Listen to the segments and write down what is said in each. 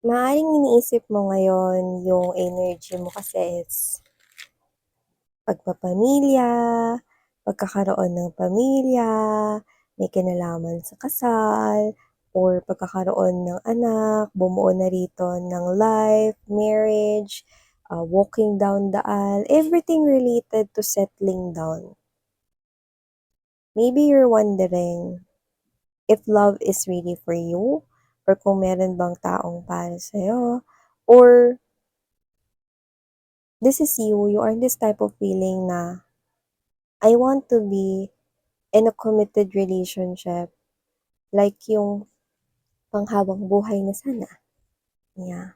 Maaaring iniisip mo ngayon yung energy mo kasi is pagpapamilya, pagkakaroon ng pamilya, may kinalaman sa kasal, or pagkakaroon ng anak, bumuo na rito ng life, marriage, walking down the aisle, everything related to settling down. Maybe you're wondering if love is really for you, or kung meron bang taong para sa'yo, or this is you are this type of feeling na, I want to be in a committed relationship, like yung panghabang buhay na sana. Yeah.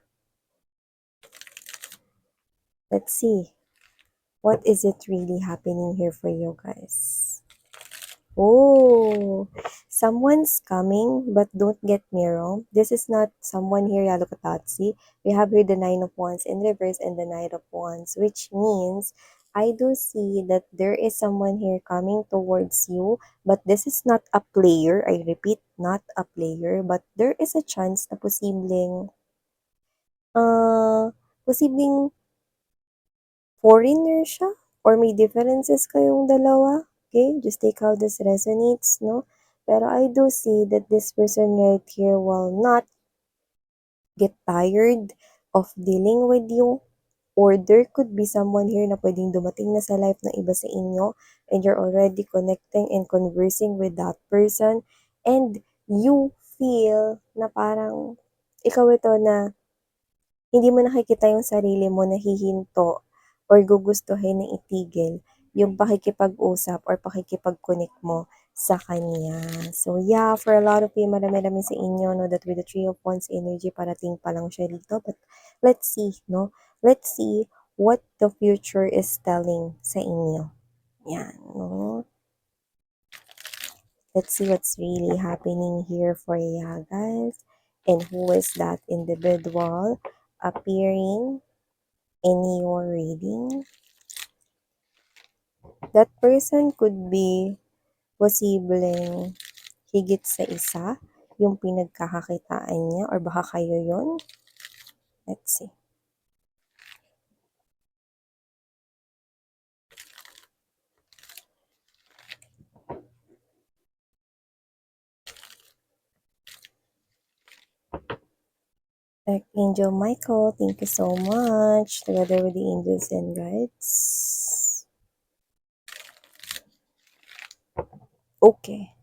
Let's see. What is it really happening here for you guys? Oh, someone's coming, but don't get me wrong. This is not someone here, Yalokatatsi. We have here the Nine of Wands in reverse and the Knight of Wands, which means I do see that there is someone here coming towards you, but this is not a player. I repeat, not a player, but there is a chance na posibleng foreigner siya or may differences kayong dalawa. Okay, just take how this resonates, no? Pero I do see that this person right here will not get tired of dealing with you, or there could be someone here na pwedeng dumating na sa life ng iba sa inyo and you're already connecting and conversing with that person, and you feel na parang ikaw ito na hindi mo nakikita yung sarili mo nahihinto or gugustuhin na itigil yung pakikipag-usap or pakikipag-connect mo sa kanya. So yeah, for a lot of you, marami-rami sa inyo, no, that with the Three of Wands energy, parating pa lang siya rito. But let's see, no? Let's see what the future is telling sa inyo. Yan, no? Let's see what's really happening here for you guys. And who is that individual appearing in your reading? That person could be posibleng higit sa isa yung pinagkakakitaan niya, or baka kayo yun. Let's see. Archangel Michael, thank you so much, together with the angels and guides. Okay.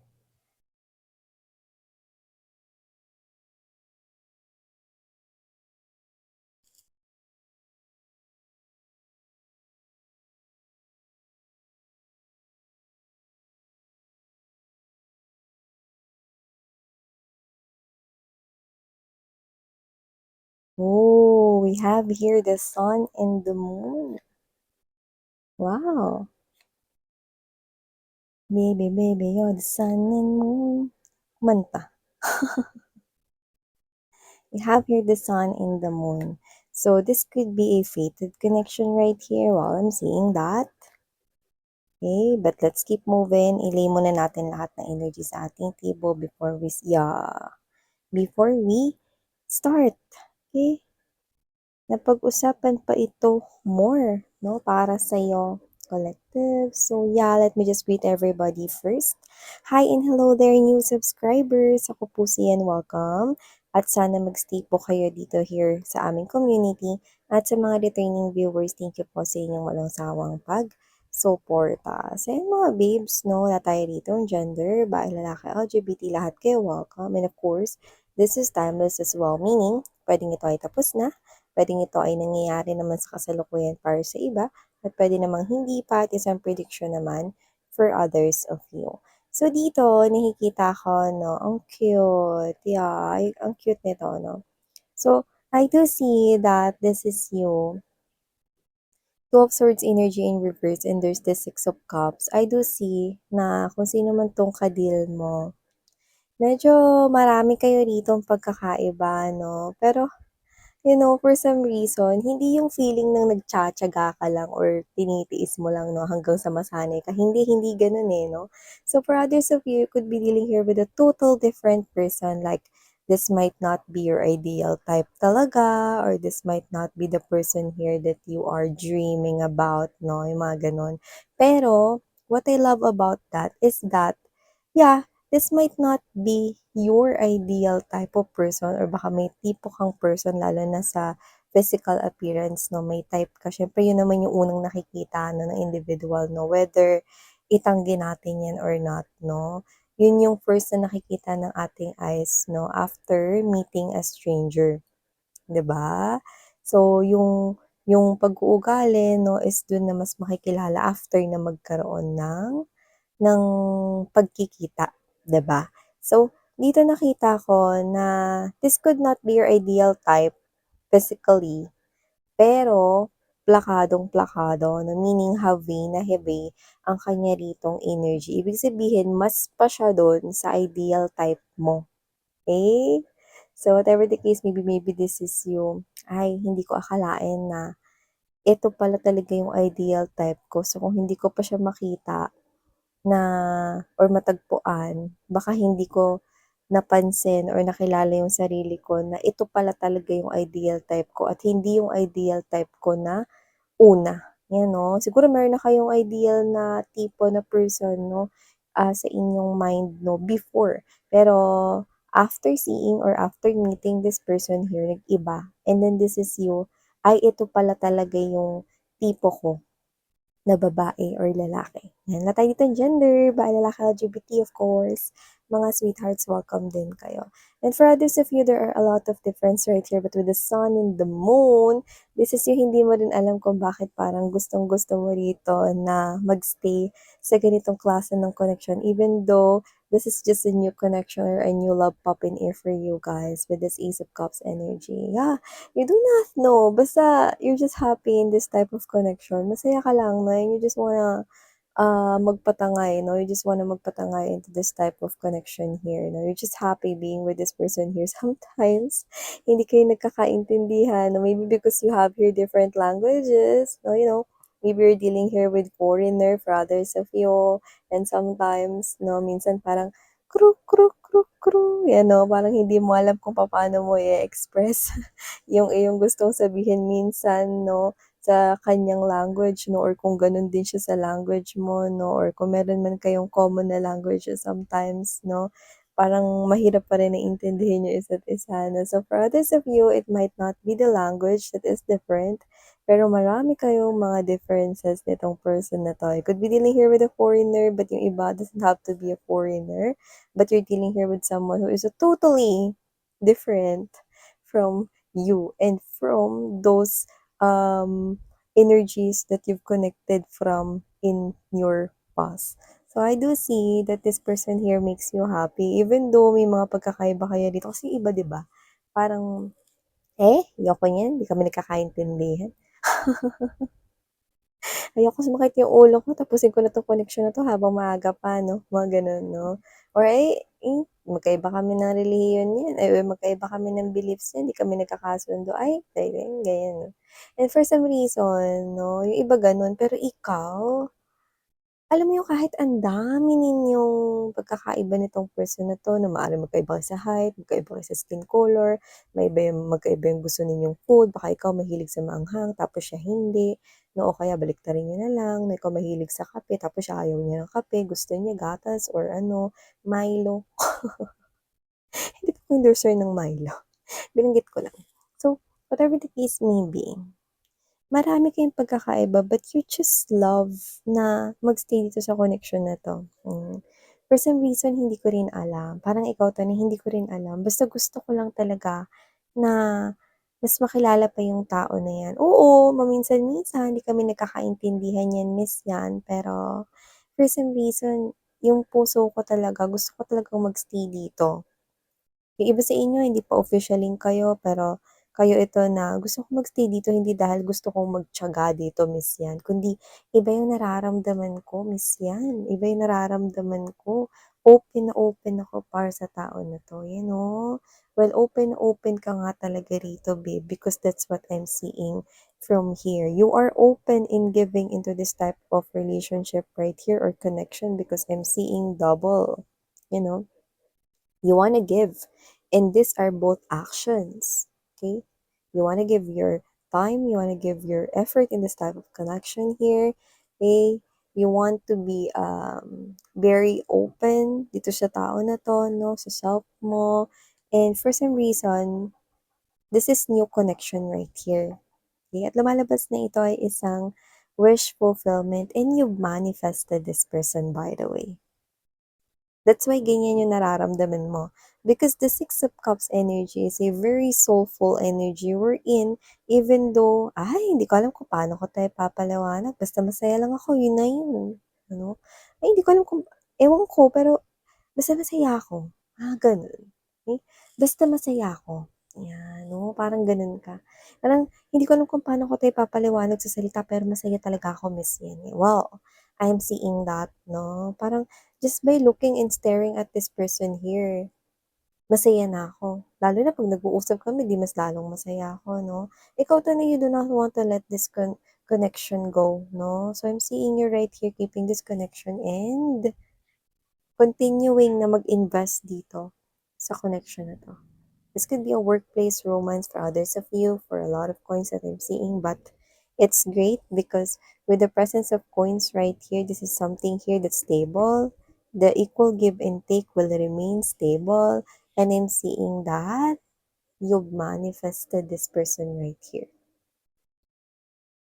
Oh, we have here the sun and the moon. Wow. Baby, baby, you're the sun and moon. Kumanta. We have here the sun and the moon. So this could be a fated connection right here while I'm seeing that. Okay, but let's keep moving. Ilay muna natin lahat ng energy sa ating table before we start. Okay? Napag-usapan pa ito more, no, para sa iyo, collective. So yeah, let me just greet everybody first. Hi and hello there, new subscribers. Ako po si Ian, welcome. At sana magstay po kayo dito here sa aming community. At sa mga returning viewers, thank you po sa inyong walang sawang pag-suporta. Sa mga babes, no, na tayo dito, gender, bahay, lalaki, LGBT, lahat kayo welcome. And of course, this is timeless as well, meaning, pwedeng ito ay tapos na, pwedeng ito ay nangyayari naman sa kasalukuyan para sa iba, at pwede namang hindi pa, at isang prediction naman for others of you. So, dito, nakikita ko, no, ang cute. Yeah, ang cute nito, no. So, I do see that this is you. Two of Swords energy in reverse, and there's the Six of Cups. I do see na kung sino man tong kadil mo, medyo marami kayo rito pagkakaiba, no? Pero, for some reason, hindi yung feeling ng nagtsatsaga ka lang or tinitiis mo lang, no, hanggang sa masanay ka. Hindi ganun no? So, for others of you, you could be dealing here with a total different person. Like, this might not be your ideal type talaga, or this might not be the person here that you are dreaming about, no? Yung mga ganun. Pero, what I love about that is that, yeah, this might not be your ideal type of person, or baka may tipo kang person, lalo na sa physical appearance, no? May type ka. Syempre, yun naman yung unang nakikita, no, ng individual, no? Whether itanggi natin yan or not, no? Yun yung first na nakikita ng ating eyes, no? After meeting a stranger. 'Di ba? So, yung pag-uugali 'no, is dun na mas makikilala after na magkaroon ng pagkikita, 'di ba? So, dito nakita ko na this could not be your ideal type physically, pero plakadong-plakado 'no, meaning heavy na heavy ang kanya ritong energy. Ibig sabihin mas pa siya dun sa ideal type mo, okey? So, whatever the case, maybe this is you. Ay, hindi ko akalain na ito pala talaga yung ideal type ko. So, kung hindi ko pa siya makita na or matagpuan, baka hindi ko napansin or nakilala yung sarili ko na ito pala talaga yung ideal type ko at hindi yung ideal type ko na una, 'yan 'no. Siguro meron na kayong ideal na tipo na person 'no, sa inyong mind 'no, before. Pero after seeing or after meeting this person here, nag-iba. And then this is you, ay ito pala talaga yung tipo ko na babae or lalaki. Yan, wala tayo ditong gender, babae, lalaki, LGBT of course. Mga sweethearts, welcome din kayo. And for others of you, there are a lot of difference right here, but with the sun and the moon, this is yung hindi mo rin alam kung bakit parang gustong-gusto mo rito na magstay sa ganitong klase ng connection, even though this is just a new connection or a new love pop in air for you guys with this Ace of Cups energy. Yeah, you do not know. Basta you're just happy in this type of connection. Masaya ka lang, no? And you just wanna magpatangay, no? You just wanna magpatangay into this type of connection here, no? You're just happy being with this person here. Sometimes, hindi kayo nagkakaintindihan, no? Maybe because you have here different languages, no? Maybe you're dealing here with foreigner for others of you, and sometimes, no, minsan parang kruk, kruk, kruk, kruk, yan, no? Parang hindi mo alam kung paano mo i-express yung iyong gustong sabihin minsan 'no, sa kanyang language 'no, or kung gano'n din siya sa language mo 'no, or kung meron man kayong common na languages sometimes 'no, parang mahirap pa rin na intindihin yung isa't isa 'no. So for others of you, it might not be the language that is different, pero marami kayong mga differences nitong person na 'to. You could be dealing here with a foreigner, but yung iba doesn't have to be a foreigner, but you're dealing here with someone who is a totally different from you and from those energies that you've connected from in your past. So I do see that this person here makes you happy even though may mga pagkakaiba kayo dito kasi iba 'di ba? Parang, ayoko niyan, 'di kami nagkakaintindihan. Ayoko sumakit yung ulo ko tapusin ko na 'tong connection na 'to habang maaga pa 'no, mga gano'n 'no. Or magkaiba kami ng relihiyon niyan, magkaiba kami ng beliefs niyan, 'di kami nagkakasundo, ay ganyan, ganyan 'no. And for some reason 'no, yung iba gano'n, pero ikaw alam mo yung kahit ang dami ninyong pagkakaiba nitong person na 'to, na maaaring magkaiba kayo sa height, magkaiba kayo sa skin color, magkaiba yung gusto ninyong food, baka ikaw mahilig sa maanghang tapos siya hindi, 'no, o kaya baliktarin niyo na lang na ikaw mahilig sa kape tapos siya ayaw niya ng kape, gusto niya gatas or ano, Milo. Hindi ako endorser ng Milo, binanggit ko lang. So, whatever the case may be, marami kayong pagkakaiba but you just love na mag-stay dito sa connection na 'to, For some reason hindi ko rin alam, parang ikaw 'to na hindi ko rin alam, basta gusto ko lang talaga na mas makilala pa yung tao na 'yan. Oo, maminsan-minsan hindi kami nagkakaintindihan 'yan, miss 'yan, pero for some reason yung puso ko talaga gusto ko talagang mag-stay dito. Yung iba sa inyo hindi pa officialing kayo, pero kayo ito na, "Gusto ko mag-stay dito hindi dahil gusto kong magtiyaga dito, miss 'yan, kundi iba yung nararamdaman ko, miss 'yan. Iba yung nararamdaman ko. Open na open ako para sa tao na 'to." Well, open na open ka nga talaga rito, babe, because that's what I'm seeing from here. You are open in giving into this type of relationship right here or connection because I'm seeing double, you know? You wanna give. And these are both actions. Okay? You want to give your time, you want to give your effort in this type of connection here. Okay? You want to be very open dito sa tao na to, no? Sa self mo. And for some reason, this is new connection right here. Okay? At lumalabas na ito ay isang wish fulfillment and you've manifested this person, by the way. That's why ganyan yung nararamdaman mo. Because the Six of Cups energy is a very soulful energy we're in, even though, hindi ko alam kung paano ko tayo papaliwanag. Basta masaya lang ako, yun na yun. Ano? Ay, hindi ko alam kung, ewan ko, pero basta masaya ako. Ganun. Okay? Basta masaya ako. Yan, no? Parang ganun ka. Parang, hindi ko alam kung paano ko tayo papaliwanag sa salita, pero masaya talaga ako, Miss Yan. Wow, I'm seeing that, no? Parang, just by looking and staring at this person here, masaya na ako. Lalo na pag nag-uusap kami, di mas lalong masaya ako, no? Ikaw to na you do not want to let this connection go, no? So, I'm seeing you right here keeping this connection and continuing na mag-invest dito sa connection na to. This could be a workplace romance for others of you, for a lot of coins that I'm seeing, but it's great because with the presence of coins right here, this is something here that's stable. The equal give and take will remain stable, and I'm seeing that you've manifested this person right here.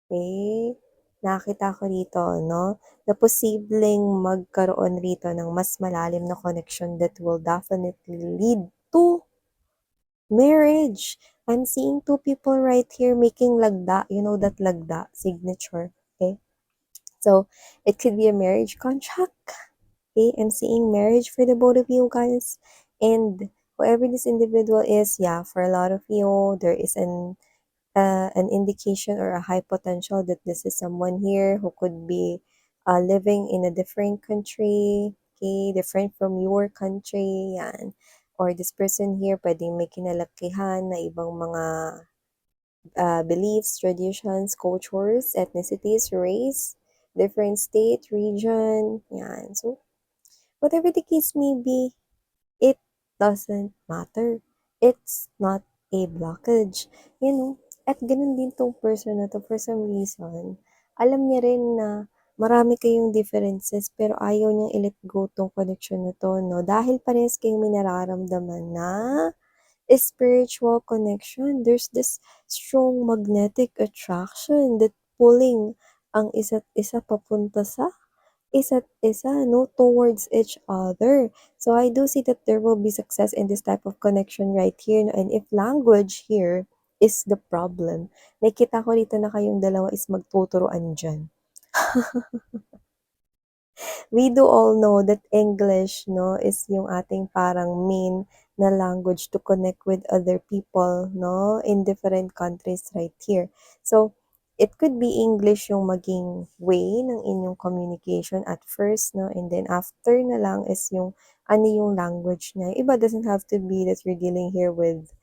Okay? Nakita ko rito, no, na posibleng magkaroon rito ng mas malalim na connection that will definitely lead to marriage. I'm seeing two people right here making lagda. You know that lagda signature. Okay. So it could be a marriage contract. Okay. I'm seeing marriage for the both of you guys. And whoever this individual is, yeah, for a lot of you, there is an indication or a high potential that this is someone here who could be living in a different country, okay, different from your country, yan. Or this person here, pwedeng may kinalakihan na ibang mga beliefs, traditions, cultures, ethnicities, race, different state, region, yan. So, whatever the case may be, it doesn't matter. It's not a blockage. You know, at ganun din tong person na to for some reason. Alam niya rin na marami kayong differences pero ayaw niyang i-let go tong connection na to, no? Dahil parehas kayong may nararamdaman na spiritual connection. There's this strong magnetic attraction that pulling ang isa't isa papunta sa isa't isa, no, towards each other. So I do see that there will be success in this type of connection right here. No? And if language here is the problem, nakita ko dito na kayong dalawa is magtuturoan dyan. We do all know that English, no, is yung ating parang main na language to connect with other people, no, in different countries right here. So, it could be English yung maging way ng inyong communication at first, no, and then after na lang is yung ano yung language niya. Iba doesn't have to be that you're dealing here with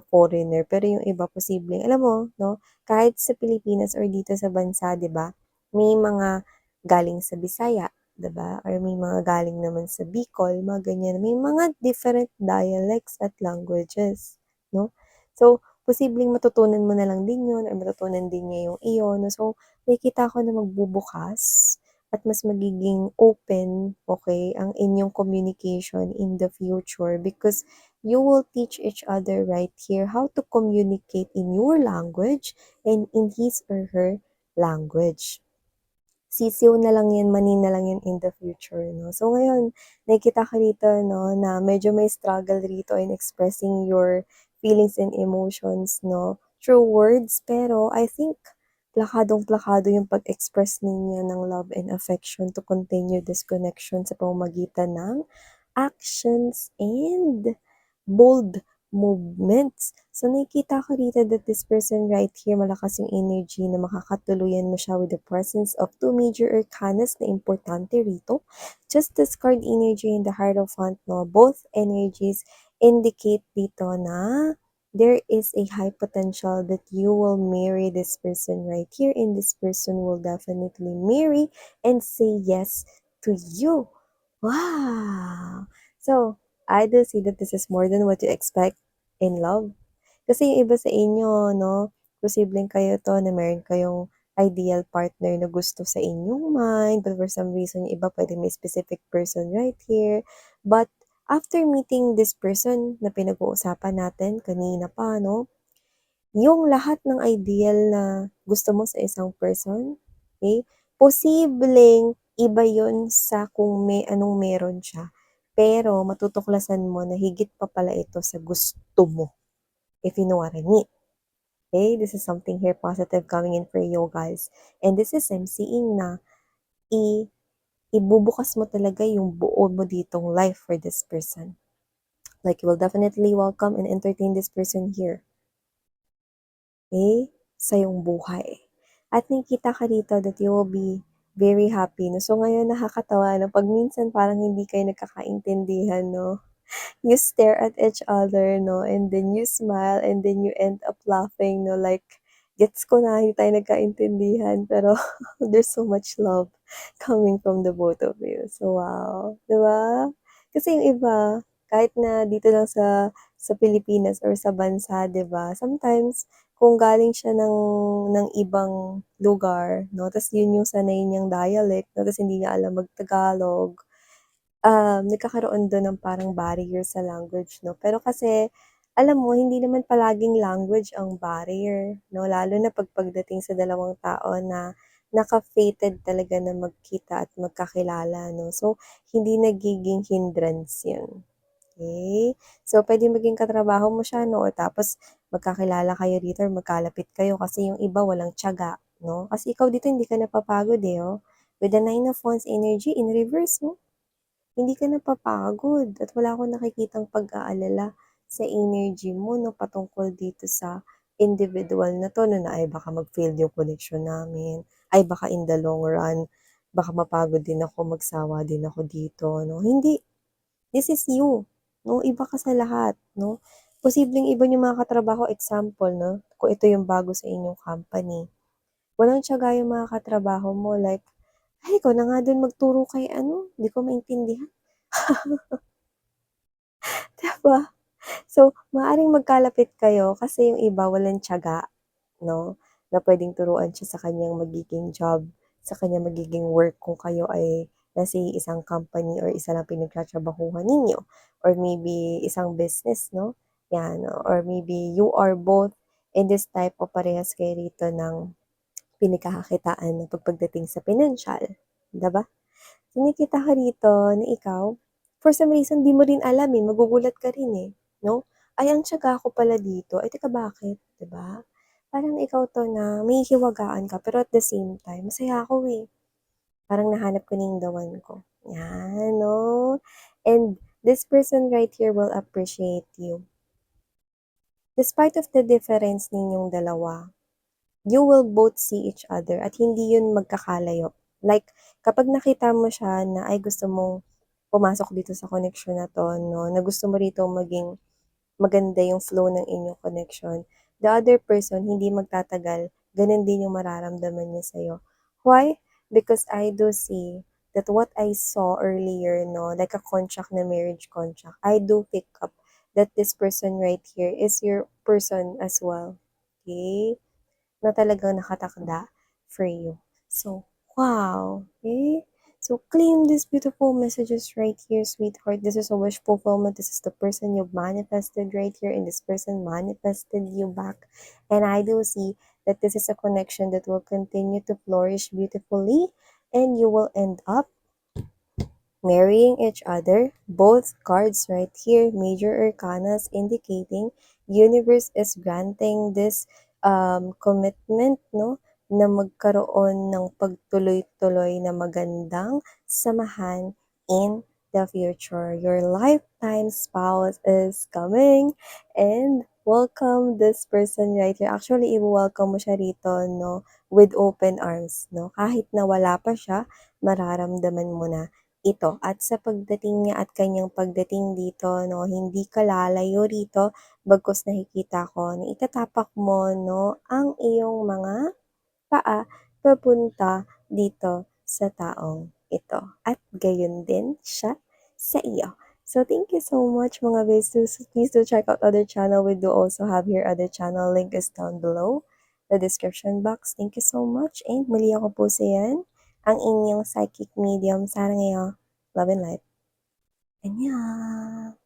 foreigner. Pero yung iba posibleng, alam mo, no, kahit sa Pilipinas or dito sa bansa, 'di ba? May mga galing sa Bisaya, 'di ba? Or may mga galing naman sa Bicol, mga ganyan. May mga different dialects at languages, no? So, posibleng matutunan mo na lang din 'yun or matutunan din niya yung iyon. No? So, nakikita ko na magbubukas at mas magiging open, okay, ang inyong communication in the future because you will teach each other right here how to communicate in your language and in his or her language. Sisiw na lang yan, mani na lang yan in the future, no? So, ngayon, nakikita ka rito, no, na medyo may struggle rito in expressing your feelings and emotions, no, through words, pero I think plakadong-plakado yung pag-express ninyo ng love and affection to continue this connection sa pamamagitan ng actions and bold movements. So, nakikita ko dito that this person right here, malakas yung energy na makakatuluyan mo siya with the presence of two major arcanas na importante rito. Just this card energy in the Hierophant, no? Both energies indicate dito na there is a high potential that you will marry this person right here and this person will definitely marry and say yes to you. Wow! So, I do see that this is more than what you expect in love. Kasi yung iba sa inyo, no, posibleng kayo to na meron kayong ideal partner na gusto sa inyong mind, but for some reason, yung iba pwede may specific person right here. But after meeting this person na pinag-uusapan natin kanina pa, no, yung lahat ng ideal na gusto mo sa isang person, okay, posibleng iba yun sa kung may anong meron siya. Pero matutuklasan mo na higit pa pala ito sa gusto mo, if you know what I mean. Okay, this is something here positive coming in for you guys. And this is I'm seeing na ibubukas mo talaga yung buo mo ditong life for this person. Like, you will definitely welcome and entertain this person here. Okay? Sa iyong buhay. At nakikita ka dito that you will be very happy. No? So, ngayon nakakatawa na pag minsan parang hindi kayo nagkakaintindihan, no? You stare at each other, no? And then you smile and then you end up laughing, no? Like, gets ko na, hindi tayo nagkaintindihan. Pero there's so much love coming from the both of you. So, wow. Diba? Kasi yung iba, kahit na dito lang sa Pilipinas or sa bansa, 'di ba? Sometimes kung galing siya ng ibang lugar, no, ta's yun yung sanay niyang dialect, no, ta's hindi niya alam mag-Tagalog, nagkakaroon dun ng parang barrier sa language, no. Pero kasi alam mo hindi naman palaging language ang barrier, no, lalo na pagdating sa dalawang tao na naka-fated talaga na magkita at magkakilala, no. So, hindi nagiging hindrance yun. Okay. So, pwede maging katrabaho mo siya 'no, or tapos magkakilala kayo dito or magkalapit kayo kasi yung iba walang tiyaga 'no. Kasi ikaw dito hindi ka napapagod, eh, oh. With the Nine of Wands energy in reverse 'no, hindi ka napapagod at wala akong nakikitang pag-aalala sa energy mo 'no, patungkol dito sa individual na 'to 'no, na, "Ay baka mag-fail yung connection namin. Ay baka in the long run, baka mapagod din ako, magsawa din ako dito," 'no. Hindi. This is you, 'no, iba ka sa lahat, 'no. Posibleng iba yung mga katrabaho, example 'no, kung ito yung bago sa inyong company. Walang tiyaga yung mga katrabaho mo like, "Ay ikaw na nga dun magturo kay ano, di ko maintindihan." 'Di ba? So, maaaring magkalapit kayo kasi yung iba walang tiyaga, 'no, na puwedeng turuan siya sa kanyang magiging job, sa kanyang magiging work kung kayo ay nasa isang company or isa lang pinagtatrabahuhan ninyo or maybe isang business, no, 'yan. Or maybe you are both in this type o parehas kayo rito ng pinagkakakitaan pagdating sa pinansyal, 'di ba? Nakikita ka rito na ikaw, for some reason di mo rin alam, eh, magugulat ka rin, eh, 'no? Ay, ang tiyaga ko pala dito, ay teka bakit, 'di ba? Parang ikaw 'to na may hiwagaan ka pero at the same time masaya ako, eh. Parang nahanap ko na yung the one ko, 'yan 'no? And this person right here will appreciate you. Despite of the difference ninyong dalawa, you will both see each other at hindi yun magkakalayo. Like, kapag nakita mo siya na, ay gusto mong pumasok dito sa connection na 'to 'no, na gusto mo rito maging maganda yung flow ng inyong connection, the other person hindi magtatagal, ganun din yung mararamdaman niya sa'yo. Why? Because I do see that what I saw earlier 'no, like a contract na marriage contract, I do pick up that this person right here is your person as well, okay? Na talagang nakatakda for you. So, wow! Okay? So, claim these beautiful messages right here, sweetheart. This is a wish fulfillment. This is the person you've manifested right here, and this person manifested you back. And I do see that this is a connection that will continue to flourish beautifully, and you will end up marrying each other. Both cards right here, major arcanas indicating universe is granting this commitment, no, na magkaroon ng pagtuloy-tuloy na magandang samahan in the future. Your lifetime spouse is coming and welcome this person right here. Actually, i-welcome mo siya rito, no, with open arms, no. Kahit na wala pa siya, mararamdaman mo na ito. At sa pagdating niya at kanyang pagdating dito 'no, hindi ka lalayo rito bagkus nakikita ko na itatapak mo 'no, ang iyong mga paa papunta dito sa taong ito at gayon din siya sa iyo. So thank you so much mga besties. Please do check out other channel. We do also have here other channel. Link is down below the description box. Thank you so much. And muli ako po sa yan, ang inyong psychic medium, Sarah ngayon. Love and light. Annyeong!